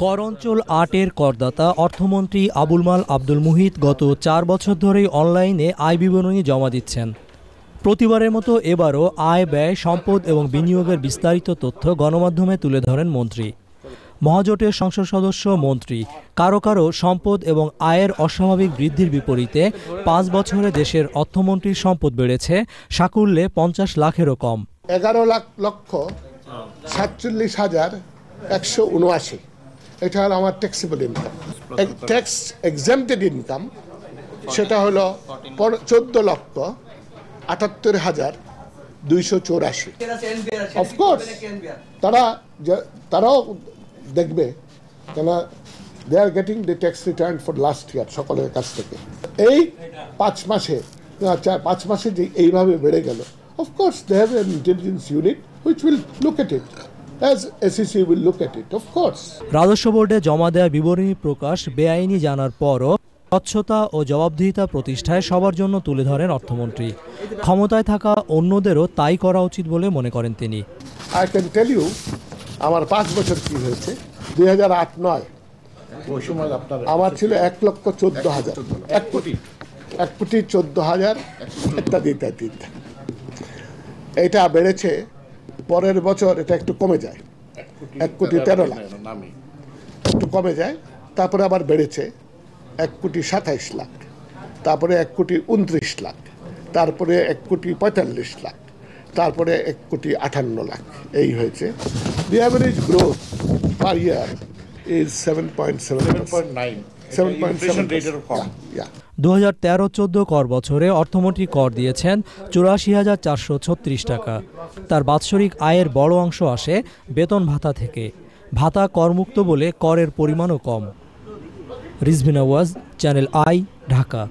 কর অঞ্চল ৮-এর করদাতা অর্থমন্ত্রী আবুল মাল আব্দুল মুহিত গত ৪ বছর ধরেই অনলাইনে আয় বিবরণী জমা দিচ্ছেন। প্রতিবারের মতো এবারও আয়, ব্যয়, সম্পদ এবং বিনিয়োগের বিস্তারিত তথ্য গণমাধ্যমে তুলে ধরেন মন্ত্রী। মহাজোটের সংসদ সদস্য মন্ত্রী কারো কারো সম্পদ এবং আয়ের অস্বাভাবিক বৃদ্ধির বিপরীতে ৫ বছরে দেশের অর্থমন্ত্রীর সম্পদ বেড়েছে সাকুল্যে ৫০ লাখেরও কম। ১১,৪৭,১৭৯। এটা হলো আমার taxable income. Tax exempted income সেটা হলো ১৪,৭৮,২৮৪। অফকোর্স তারাও দেখবে, কেন they are getting the tax return for last year সকলের কাছ থেকে। এই ৫ মাসে যে এইভাবে বেড়ে গেল, of course they have an intelligence unit which will look at it. রাজস্ব বোর্ডে জমা দেওয়া বিবরণী প্রকাশ বেআইনি জানার পরও স্বচ্ছতা ও জবাবদিহিতা প্রতিষ্ঠায় সবার জন্য তুলে ধরেন অর্থমন্ত্রী। ক্ষমতায় থাকা অন্যদেরও তাই করা উচিত বলে মনে করেন তিনি। আই ক্যান টেল ইউ আমার ৫ বছর কি হয়েছে। ২০০৮-৯ আমার ছিল ১,১৪,০০০, ১,১,১,১,১,১,১,১,১,১,১,১,১,১,১,১,১,১,১,১,১,১,১,১,১,১,১,১,১,১,১,১,১,১,১,১,১,১,১,১,১,১,১,১,১,১,১,১,১,১,১,১,১,১,১,১,১,১,১,১,১,১,১,১,১,১,১,১,১,১,১,১,১,১,১,১,১,১১১ বছর এটা একটু কমে যায়, ১,১,১,১,৩০,০০,০০০ একটু কমে যায়, তারপরে আবার বেড়েছে ১,২৭,০০,০০০, তারপরে ১,২৯,০০,০০০, তারপরে ১,৪৫,০০,০০০, তারপরে ১,৫৮,০০,০০০। এই হয়েছে। দি average growth per year is 7.7%। ২০১৩-১৪ কর বছরে অর্থমন্ত্রী কর দিয়েছেন ৮৪,৪৩৬ টাকা। তার বাৎসরিক আয়ের বড় অংশ আসে বেতন ভাতা থেকে। ভাতা করমুক্ত বলে করের পরিমাণও কম। রিজভিনা ওয়াজ, চ্যানেল আই, ঢাকা।